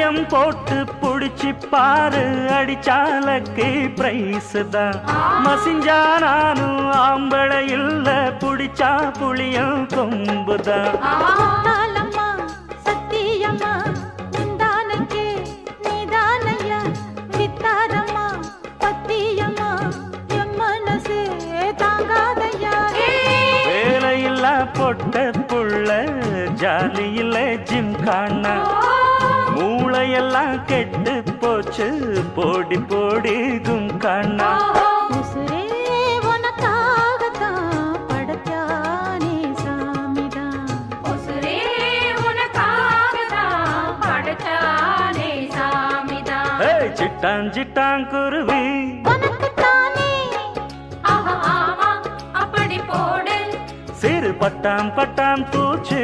பந்தயம் போட்டு புடிச்சு பாரு, அடிச்சாலக்கு பிரைஸ் தான். மசிஞ்சா நானும் ஆம்பளை இல்ல, புடிச்சா புளியும் கொம்புதான். வேலையில்லா பொட்ட புள்ள, ஜாலியில ஜிம்கானா, மூளையெல்லாம் கெட்டு போச்சு, போடி போடி கும்கானா. சிட்டான் சிட்டான் குருவி சிறு பட்டாம் பட்டாம் பூச்சு